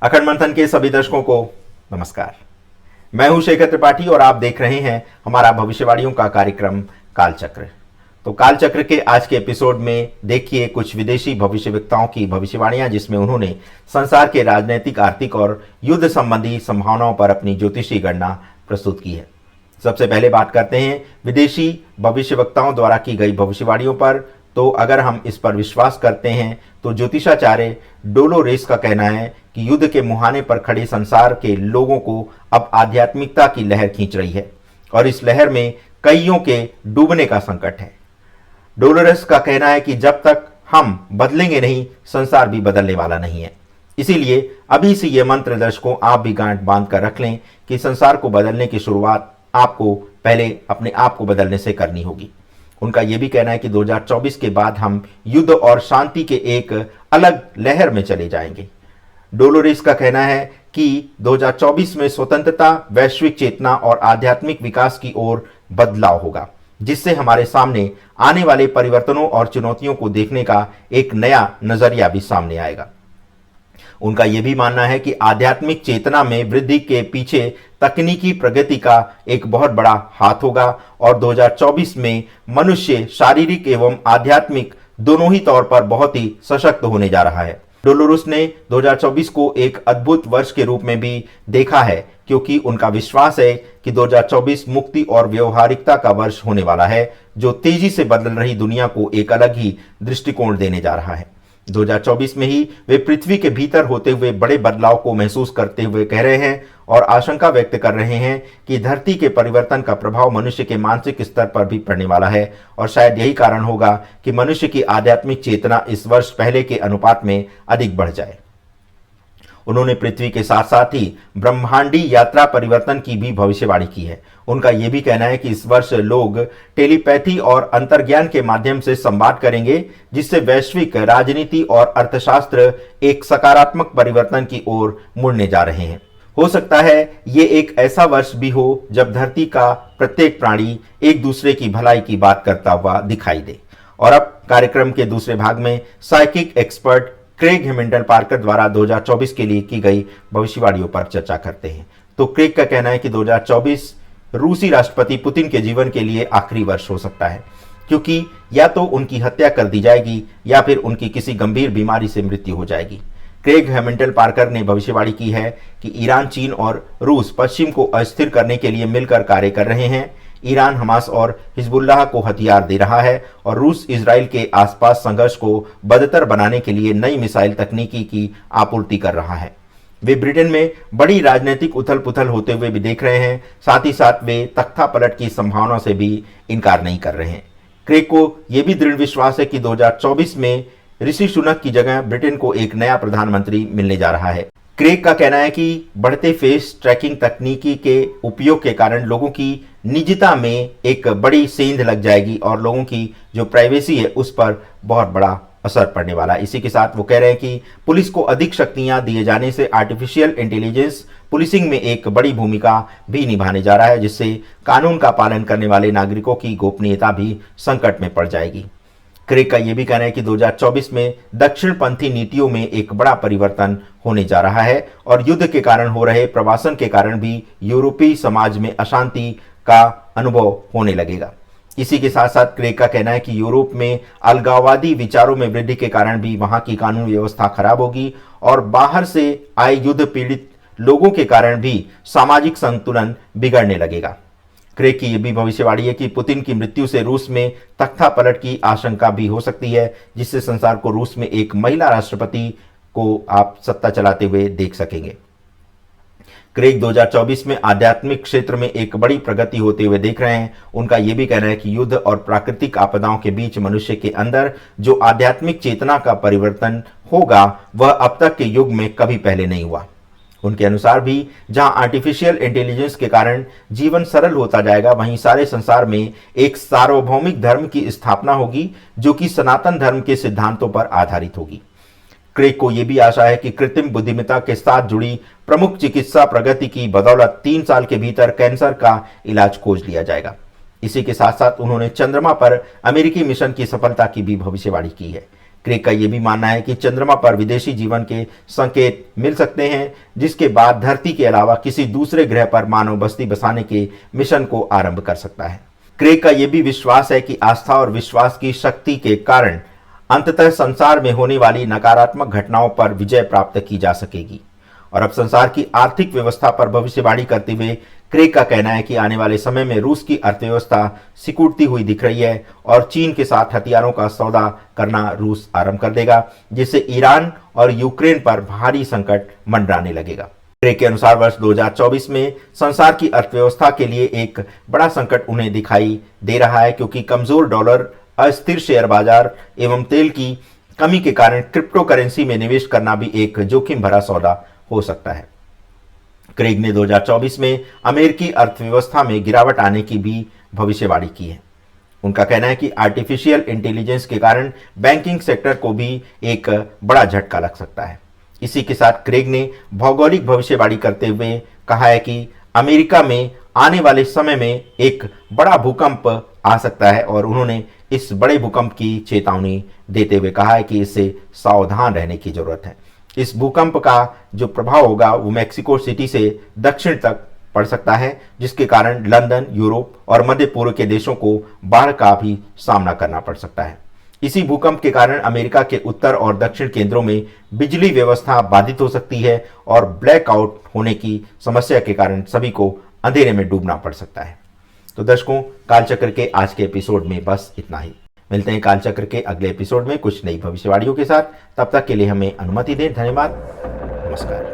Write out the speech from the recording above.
अखंड मंथन के सभी दर्शकों को नमस्कार। मैं हूं शेखर त्रिपाठी और आप देख रहे हैं हमारा भविष्यवाणियों का कार्यक्रम कालचक्र। तो कालचक्र के आज के एपिसोड में देखिए कुछ विदेशी भविष्यवक्ताओं की भविष्यवाणियां, जिसमें उन्होंने संसार के राजनीतिक, आर्थिक और युद्ध संबंधी संभावनाओं पर अपनी ज्योतिषी गणना प्रस्तुत की है। सबसे पहले बात करते हैं विदेशी भविष्यवक्ताओं द्वारा की गई भविष्यवाणियों पर। तो अगर हम इस पर विश्वास करते हैं तो ज्योतिषाचार्य डोलोरेस का कहना है कि युद्ध के मुहाने पर खड़े संसार के लोगों को अब आध्यात्मिकता की लहर खींच रही है और इस लहर में कईयों के डूबने का संकट है। डोलोरेस का कहना है कि जब तक हम बदलेंगे नहीं, संसार भी बदलने वाला नहीं है। इसीलिए अभी से ये मंत्र दर्शकों आप भी गांठ बांध कर रख लें कि संसार को बदलने की शुरुआत आपको पहले अपने आप को बदलने से करनी होगी। उनका यह भी कहना है कि 2024 के बाद हम युद्ध और शांति के एक अलग लहर में चले जाएंगे। डोलोरेस का कहना है कि 2024 में स्वतंत्रता, वैश्विक चेतना और आध्यात्मिक विकास की ओर बदलाव होगा, जिससे हमारे सामने आने वाले परिवर्तनों और चुनौतियों को देखने का एक नया नजरिया भी सामने आएगा। उनका यह भी मानना है कि आध्यात्मिक चेतना में वृद्धि के पीछे तकनीकी प्रगति का एक बहुत बड़ा हाथ होगा और 2024 में मनुष्य शारीरिक एवं आध्यात्मिक दोनों ही तौर पर बहुत ही सशक्त होने जा रहा है। डोलोरेस ने 2024 को एक अद्भुत वर्ष के रूप में भी देखा है, क्योंकि उनका विश्वास है कि 2024 मुक्ति और व्यवहारिकता का वर्ष होने वाला है, जो तेजी से बदल रही दुनिया को एक अलग ही दृष्टिकोण देने जा रहा है। 2024 में ही वे पृथ्वी के भीतर होते हुए बड़े बदलाव को महसूस करते हुए कह रहे हैं और आशंका व्यक्त कर रहे हैं कि धरती के परिवर्तन का प्रभाव मनुष्य के मानसिक स्तर पर भी पड़ने वाला है और शायद यही कारण होगा कि मनुष्य की आध्यात्मिक चेतना इस वर्ष पहले के अनुपात में अधिक बढ़ जाए। उन्होंने पृथ्वी के साथ साथ ही ब्रह्मांडी यात्रा परिवर्तन की भी भविष्यवाणी की है। उनका यह भी कहना है कि इस वर्ष लोग टेलीपैथी और अंतर्ज्ञान के माध्यम से संवाद करेंगे, जिससे वैश्विक राजनीति और अर्थशास्त्र एक सकारात्मक परिवर्तन की ओर मुड़ने जा रहे हैं। हो सकता है ये एक ऐसा वर्ष भी हो जब धरती का प्रत्येक प्राणी एक दूसरे की भलाई की बात करता हुआ दिखाई दे। और अब कार्यक्रम के दूसरे भाग में psychic expert Craig Hamilton Parker द्वारा 2024 के लिए की गई भविष्यवाणियों पर चर्चा करते हैं। तो क्रेग का कहना है कि 2024 रूसी राष्ट्रपति पुतिन के जीवन के लिए आखिरी वर्ष हो सकता है, क्योंकि या तो उनकी हत्या कर दी जाएगी या फिर उनकी किसी गंभीर बीमारी से मृत्यु हो जाएगी। क्रेग हैमिल्टन पार्कर ने भविष्यवाणी की है कि ईरान, चीन और रूस पश्चिम को अस्थिर करने के लिए मिलकर कार्य कर रहे हैं। ईरान हमास और हिजबुल्लाह को हथियार दे रहा है और रूस इजराइल के आसपास संघर्ष को बदतर बनाने के लिए नई मिसाइल तकनीकी की आपूर्ति कर रहा है। वे ब्रिटेन में बड़ी राजनीतिक उथल पुथल होते हुए भी देख रहे हैं। साथ ही साथ वे तख्ता पलट की संभावना से भी इनकार नहीं कर रहे हैं। क्रेग को यह भी दृढ़ विश्वास है कि 2024 में ऋषि सुनक की जगह ब्रिटेन को एक नया प्रधानमंत्री मिलने जा रहा है। क्रेग का कहना है कि बढ़ते फेस ट्रैकिंग तकनीकी के उपयोग के कारण लोगों की निजता में एक बड़ी सेंध लग जाएगी और लोगों की जो प्राइवेसी है उस पर बहुत बड़ा असर पड़ने वाला है। इसी के साथ वो कह रहे हैं कि पुलिस को अधिक शक्तियां दिए जाने से आर्टिफिशियल इंटेलिजेंस पुलिसिंग में एक बड़ी भूमिका भी निभाने जा रहा है, जिससे कानून का पालन करने वाले नागरिकों की गोपनीयता भी संकट में पड़ जाएगी। क्रेग का यह भी कहना है कि 2024 में दक्षिणपंथी नीतियों में एक बड़ा परिवर्तन होने जा रहा है और युद्ध के कारण हो रहे प्रवासन के कारण भी यूरोपीय समाज में अशांति का अनुभव होने लगेगा। इसी के साथ साथ क्रेग का कहना है कि यूरोप में अलगाववादी विचारों में वृद्धि के कारण भी वहां की कानून व्यवस्था खराब होगी और बाहर से आए युद्ध पीड़ित लोगों के कारण भी सामाजिक संतुलन बिगड़ने लगेगा। क्रेग की यह भी भविष्यवाणी है कि पुतिन की मृत्यु से रूस में तख्ता पलट की आशंका भी हो सकती है, जिससे संसार को रूस में एक महिला राष्ट्रपति को आप सत्ता चलाते हुए देख सकेंगे। क्रेग 2024 में आध्यात्मिक क्षेत्र में एक बड़ी प्रगति होते हुए देख रहे हैं। उनका यह भी कहना है कि युद्ध और प्राकृतिक आपदाओं के बीच मनुष्य के अंदर जो आध्यात्मिक चेतना का परिवर्तन होगा वह अब तक के युग में कभी पहले नहीं हुआ। उनके अनुसार भी जहां आर्टिफिशियल इंटेलिजेंस के कारण जीवन सरल होता जाएगा, वहीं सारे संसार में एक सार्वभौमिक धर्म की स्थापना होगी जो कि सनातन धर्म के सिद्धांतों पर आधारित होगी। क्रेग को यह भी आशा है कि कृत्रिम बुद्धिमत्ता के साथ जुड़ी प्रमुख चिकित्सा प्रगति की बदौलत 3 साल के भीतर कैंसर का इलाज खोज लिया जाएगा। इसी के साथ साथ उन्होंने चंद्रमा पर अमेरिकी मिशन की सफलता की भी भविष्यवाणी की है। क्रेग का यह भी मानना है कि चंद्रमा पर विदेशी जीवन के संकेत मिल सकते हैं, जिसके बाद धरती के अलावा किसी दूसरे ग्रह पर मानव बस्ती बसाने के मिशन को आरंभ कर सकता है। क्रेग का यह भी विश्वास है कि आस्था और विश्वास की शक्ति के कारण अंततः संसार में होने वाली नकारात्मक घटनाओं पर विजय प्राप्त की जा सकेगी। और अब संसार की आर्थिक व्यवस्था पर भविष्यवाणी करते हुए क्रेग का कहना है कि आने वाले समय में रूस की अर्थव्यवस्था सिकुड़ती हुई दिख रही है और चीन के साथ हथियारों का सौदा करना रूस आरंभ कर देगा, जिससे ईरान और यूक्रेन पर भारी संकट मंडराने लगेगा। क्रेग के अनुसार वर्ष 2024 में संसार की अर्थव्यवस्था के लिए एक बड़ा संकट उन्हें दिखाई दे रहा है, क्योंकि कमजोर डॉलर, अस्थिर शेयर बाजार एवं तेल की कमी के कारण क्रिप्टो करेंसी में निवेश करना भी एक जोखिम भरा सौदा हो सकता है। क्रेग ने 2024 में अमेरिकी अर्थव्यवस्था में गिरावट आने की भी भविष्यवाणी की है। उनका कहना है कि आर्टिफिशियल इंटेलिजेंस के कारण बैंकिंग सेक्टर को भी एक बड़ा झटका लग सकता है। इसी के साथ क्रेग ने भौगोलिक भविष्यवाणी करते हुए कहा है कि अमेरिका में आने वाले समय में एक बड़ा भूकंप आ सकता है और उन्होंने इस बड़े भूकंप की चेतावनी देते हुए कहा है कि इससे सावधान रहने की जरूरत है। इस भूकंप का जो प्रभाव होगा वो मैक्सिको सिटी से दक्षिण तक पड़ सकता है, जिसके कारण लंदन, यूरोप और मध्य पूर्व के देशों को बाढ़ का भी सामना करना पड़ सकता है। इसी भूकंप के कारण अमेरिका के उत्तर और दक्षिण केंद्रों में बिजली व्यवस्था बाधित हो सकती है और ब्लैकआउट होने की समस्या के कारण सभी को अंधेरे में डूबना पड़ सकता है। तो दर्शकों, कालचक्र के आज के एपिसोड में बस इतना ही। मिलते हैं कालचक्र के अगले एपिसोड में कुछ नई भविष्यवाणियों के साथ। तब तक के लिए हमें अनुमति दें। धन्यवाद। नमस्कार।